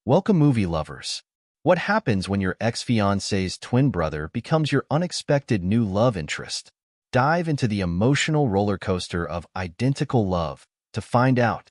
Welcome, movie lovers. What happens when your ex-fiancé's twin brother becomes your unexpected new love interest? Dive into the emotional roller coaster of identical love to find out.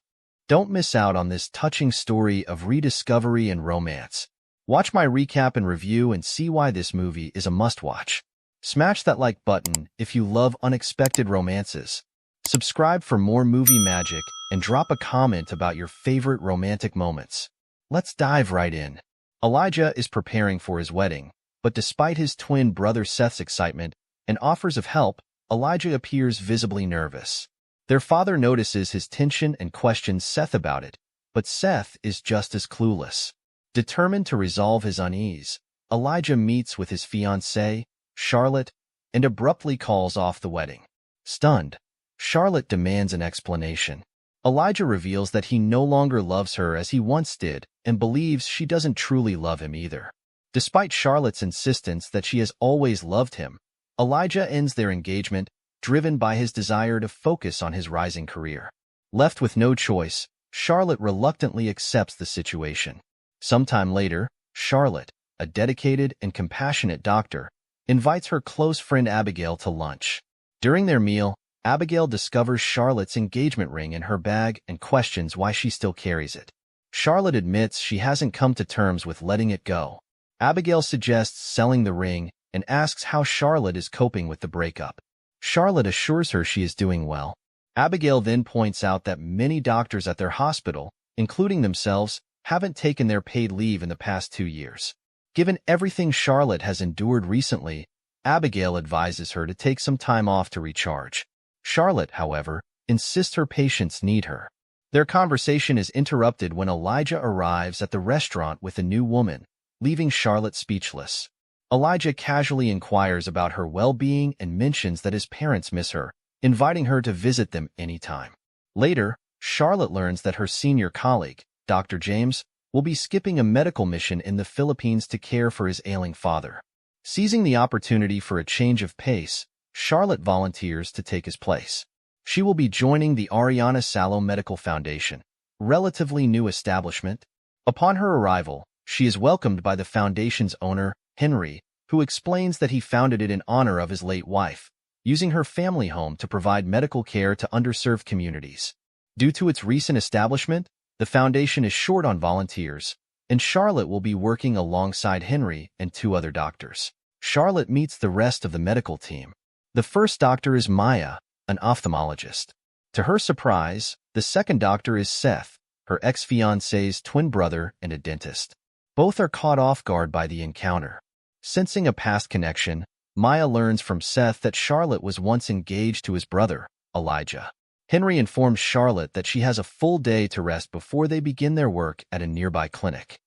Don't miss out on this touching story of rediscovery and romance. Watch my recap and review and see why this movie is a must-watch. Smash that like button if you love unexpected romances. Subscribe for more movie magic and drop a comment about your favorite romantic moments. Let's dive right in. Elijah is preparing for his wedding, but despite his twin brother Seth's excitement and offers of help, Elijah appears visibly nervous. Their father notices his tension and questions Seth about it, but Seth is just as clueless. Determined to resolve his unease, Elijah meets with his fiancée, Charlotte, and abruptly calls off the wedding. Stunned, Charlotte demands an explanation. Elijah reveals that he no longer loves her as he once did and believes she doesn't truly love him either. Despite Charlotte's insistence that she has always loved him, Elijah ends their engagement, driven by his desire to focus on his rising career. Left with no choice, Charlotte reluctantly accepts the situation. Sometime later, Charlotte, a dedicated and compassionate doctor, invites her close friend Abigail to lunch. During their meal, Abigail discovers Charlotte's engagement ring in her bag and questions why she still carries it. Charlotte admits she hasn't come to terms with letting it go. Abigail suggests selling the ring and asks how Charlotte is coping with the breakup. Charlotte assures her she is doing well. Abigail then points out that many doctors at their hospital, including themselves, haven't taken their paid leave in the past 2 years. Given everything Charlotte has endured recently, Abigail advises her to take some time off to recharge. Charlotte, however, insists her patients need her. Their conversation is interrupted when Elijah arrives at the restaurant with a new woman, leaving Charlotte speechless. Elijah casually inquires about her well-being and mentions that his parents miss her, inviting her to visit them anytime. Later, Charlotte learns that her senior colleague, Dr. James, will be skipping a medical mission in the Philippines to care for his ailing father. Seizing the opportunity for a change of pace, Charlotte volunteers to take his place. She will be joining the Ariana Salo Medical Foundation, a relatively new establishment. Upon her arrival, she is welcomed by the foundation's owner, Henry, who explains that he founded it in honor of his late wife, using her family home to provide medical care to underserved communities. Due to its recent establishment, the foundation is short on volunteers, and Charlotte will be working alongside Henry and 2 other doctors. Charlotte meets the rest of the medical team. The first doctor is Maya, an ophthalmologist. To her surprise, the second doctor is Seth, her ex-fiancé's twin brother and a dentist. Both are caught off guard by the encounter. Sensing a past connection, Maya learns from Seth that Charlotte was once engaged to his brother, Elijah. Henry informs Charlotte that she has a full day to rest before they begin their work at a nearby clinic.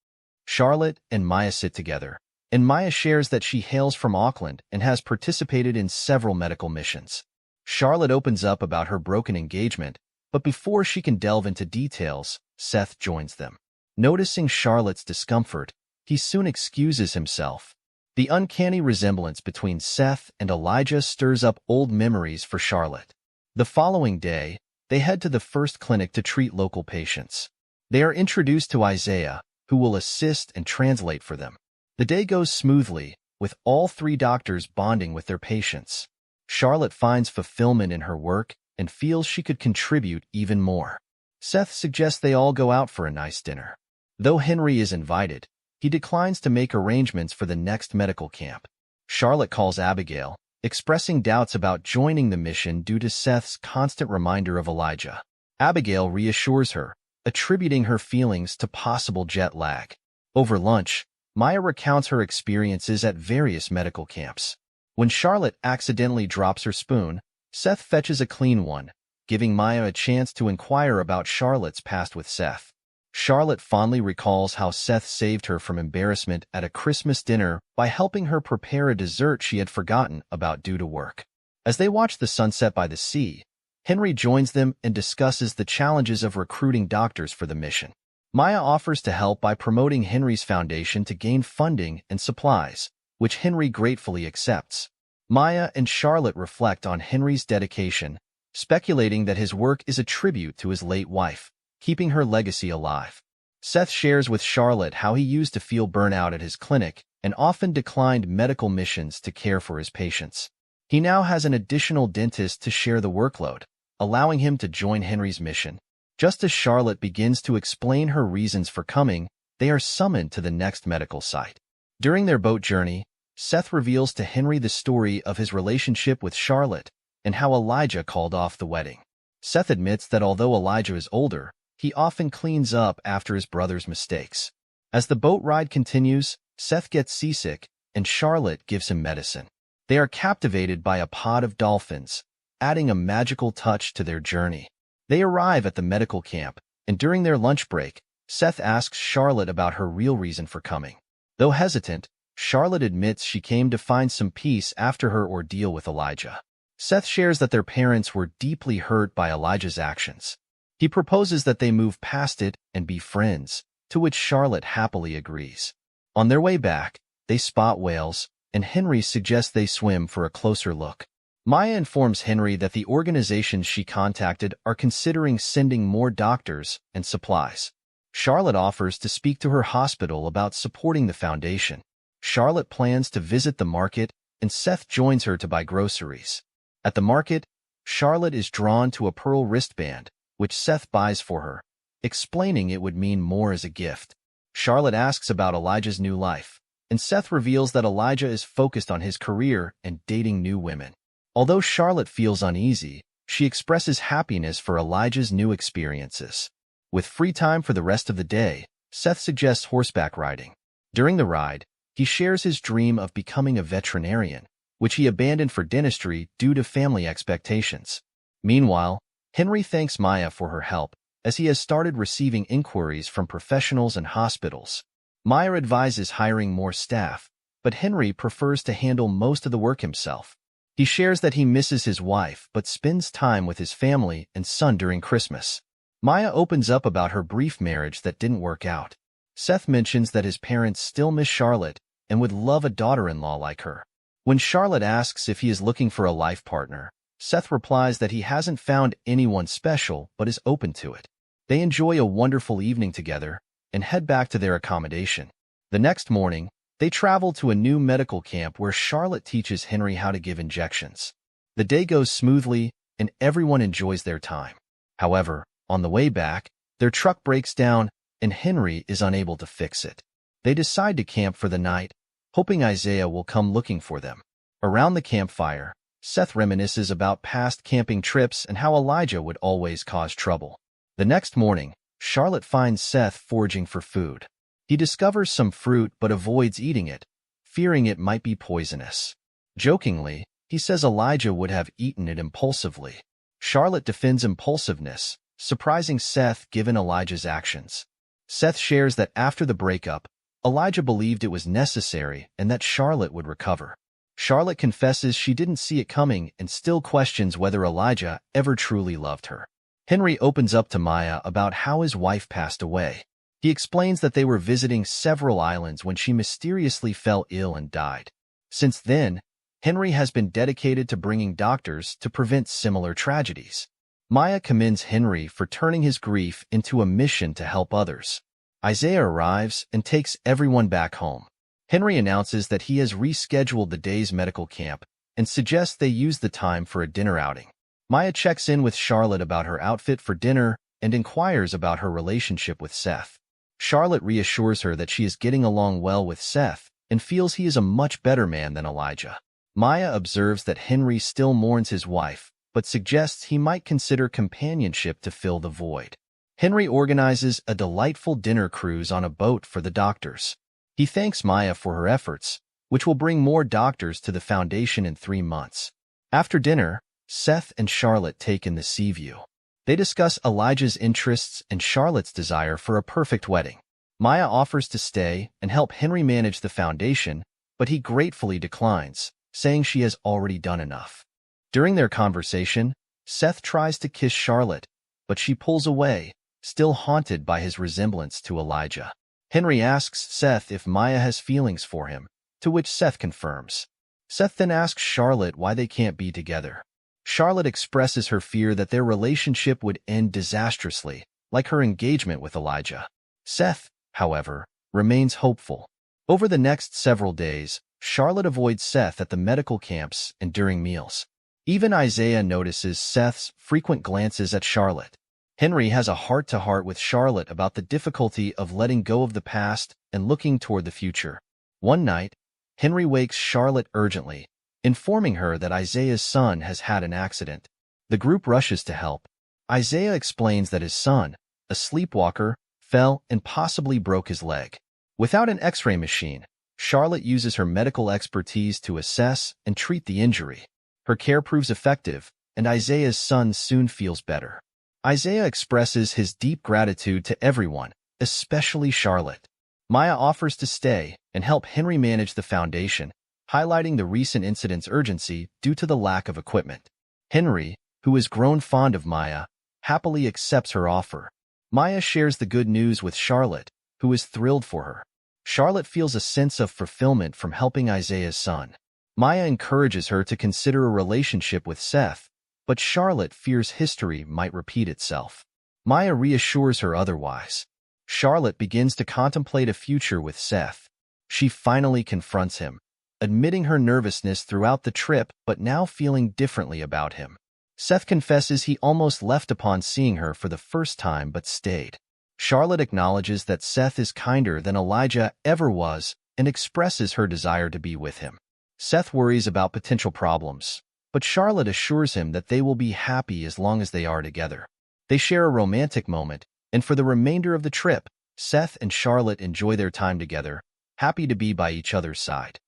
Charlotte and Maya sit together, and Maya shares that she hails from Auckland and has participated in several medical missions. Charlotte opens up about her broken engagement, but before she can delve into details, Seth joins them. Noticing Charlotte's discomfort, he soon excuses himself. The uncanny resemblance between Seth and Elijah stirs up old memories for Charlotte. The following day, they head to the first clinic to treat local patients. They are introduced to Isaiah, who will assist and translate for them. The day goes smoothly, with all 3 doctors bonding with their patients. Charlotte finds fulfillment in her work and feels she could contribute even more. Seth suggests they all go out for a nice dinner. Though Henry is invited, he declines to make arrangements for the next medical camp. Charlotte calls Abigail, expressing doubts about joining the mission due to Seth's constant reminder of Elijah. Abigail reassures her, attributing her feelings to possible jet lag. Over lunch, Maya recounts her experiences at various medical camps. When Charlotte accidentally drops her spoon, Seth fetches a clean one, giving Maya a chance to inquire about Charlotte's past with Seth. Charlotte fondly recalls how Seth saved her from embarrassment at a Christmas dinner by helping her prepare a dessert she had forgotten about due to work. As they watch the sunset by the sea, Henry joins them and discusses the challenges of recruiting doctors for the mission. Maya offers to help by promoting Henry's foundation to gain funding and supplies, which Henry gratefully accepts. Maya and Charlotte reflect on Henry's dedication, speculating that his work is a tribute to his late wife, keeping her legacy alive. Seth shares with Charlotte how he used to feel burnout at his clinic and often declined medical missions to care for his patients. He now has an additional dentist to share the workload, allowing him to join Henry's mission. Just as Charlotte begins to explain her reasons for coming, they are summoned to the next medical site. During their boat journey, Seth reveals to Henry the story of his relationship with Charlotte and how Elijah called off the wedding. Seth admits that although Elijah is older, he often cleans up after his brother's mistakes. As the boat ride continues, Seth gets seasick, and Charlotte gives him medicine. They are captivated by a pod of dolphins, adding a magical touch to their journey. They arrive at the medical camp, and during their lunch break, Seth asks Charlotte about her real reason for coming. Though hesitant, Charlotte admits she came to find some peace after her ordeal with Elijah. Seth shares that their parents were deeply hurt by Elijah's actions. He proposes that they move past it and be friends, to which Charlotte happily agrees. On their way back, they spot whales, and Henry suggests they swim for a closer look. Maya informs Henry that the organizations she contacted are considering sending more doctors and supplies. Charlotte offers to speak to her hospital about supporting the foundation. Charlotte plans to visit the market, and Seth joins her to buy groceries. At the market, Charlotte is drawn to a pearl wristband, which Seth buys for her, explaining it would mean more as a gift. Charlotte asks about Elijah's new life, and Seth reveals that Elijah is focused on his career and dating new women. Although Charlotte feels uneasy, she expresses happiness for Elijah's new experiences. With free time for the rest of the day, Seth suggests horseback riding. During the ride, he shares his dream of becoming a veterinarian, which he abandoned for dentistry due to family expectations. Meanwhile, Henry thanks Maya for her help, as he has started receiving inquiries from professionals and hospitals. Maya advises hiring more staff, but Henry prefers to handle most of the work himself. He shares that he misses his wife but spends time with his family and son during Christmas. Maya opens up about her brief marriage that didn't work out. Seth mentions that his parents still miss Charlotte and would love a daughter-in-law like her. When Charlotte asks if he is looking for a life partner, Seth replies that he hasn't found anyone special but is open to it. They enjoy a wonderful evening together and head back to their accommodation. The next morning, they travel to a new medical camp where Charlotte teaches Henry how to give injections. The day goes smoothly, and everyone enjoys their time. However, on the way back, their truck breaks down, and Henry is unable to fix it. They decide to camp for the night, hoping Isaiah will come looking for them. Around the campfire, Seth reminisces about past camping trips and how Elijah would always cause trouble. The next morning, Charlotte finds Seth foraging for food. He discovers some fruit but avoids eating it, fearing it might be poisonous. Jokingly, he says Elijah would have eaten it impulsively. Charlotte defends impulsiveness, surprising Seth given Elijah's actions. Seth shares that after the breakup, Elijah believed it was necessary and that Charlotte would recover. Charlotte confesses she didn't see it coming and still questions whether Elijah ever truly loved her. Henry opens up to Maya about how his wife passed away. He explains that they were visiting several islands when she mysteriously fell ill and died. Since then, Henry has been dedicated to bringing doctors to prevent similar tragedies. Maya commends Henry for turning his grief into a mission to help others. Isaiah arrives and takes everyone back home. Henry announces that he has rescheduled the day's medical camp and suggests they use the time for a dinner outing. Maya checks in with Charlotte about her outfit for dinner and inquires about her relationship with Seth. Charlotte reassures her that she is getting along well with Seth and feels he is a much better man than Elijah. Maya observes that Henry still mourns his wife, but suggests he might consider companionship to fill the void. Henry organizes a delightful dinner cruise on a boat for the doctors. He thanks Maya for her efforts, which will bring more doctors to the foundation in 3 months. After dinner, Seth and Charlotte take in the sea view. They discuss Elijah's interests and Charlotte's desire for a perfect wedding. Maya offers to stay and help Henry manage the foundation, but he gratefully declines, saying she has already done enough. During their conversation, Seth tries to kiss Charlotte, but she pulls away, still haunted by his resemblance to Elijah. Henry asks Seth if Maya has feelings for him, to which Seth confirms. Seth then asks Charlotte why they can't be together. Charlotte expresses her fear that their relationship would end disastrously, like her engagement with Elijah. Seth, however, remains hopeful. Over the next several days, Charlotte avoids Seth at the medical camps and during meals. Even Isaiah notices Seth's frequent glances at Charlotte. Henry has a heart-to-heart with Charlotte about the difficulty of letting go of the past and looking toward the future. One night, Henry wakes Charlotte urgently, informing her that Isaiah's son has had an accident. The group rushes to help. Isaiah explains that his son, a sleepwalker, fell and possibly broke his leg. Without an X-ray machine, Charlotte uses her medical expertise to assess and treat the injury. Her care proves effective, and Isaiah's son soon feels better. Isaiah expresses his deep gratitude to everyone, especially Charlotte. Maya offers to stay and help Henry manage the foundation, highlighting the recent incident's urgency due to the lack of equipment. Henry, who has grown fond of Maya, happily accepts her offer. Maya shares the good news with Charlotte, who is thrilled for her. Charlotte feels a sense of fulfillment from helping Isaiah's son. Maya encourages her to consider a relationship with Seth, but Charlotte fears history might repeat itself. Maya reassures her otherwise. Charlotte begins to contemplate a future with Seth. She finally confronts him, admitting her nervousness throughout the trip but now feeling differently about him. Seth confesses he almost left upon seeing her for the first time but stayed. Charlotte acknowledges that Seth is kinder than Elijah ever was and expresses her desire to be with him. Seth worries about potential problems, but Charlotte assures him that they will be happy as long as they are together. They share a romantic moment, and for the remainder of the trip, Seth and Charlotte enjoy their time together, happy to be by each other's side.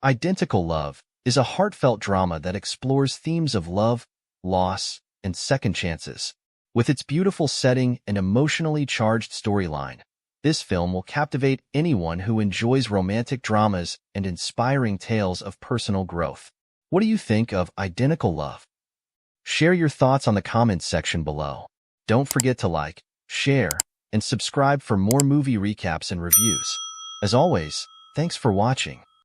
Identical Love is a heartfelt drama that explores themes of love, loss, and second chances. With its beautiful setting and emotionally charged storyline, this film will captivate anyone who enjoys romantic dramas and inspiring tales of personal growth. What do you think of Identical Love? Share your thoughts on the comments section below. Don't forget to like, share, and subscribe for more movie recaps and reviews. As always, thanks for watching.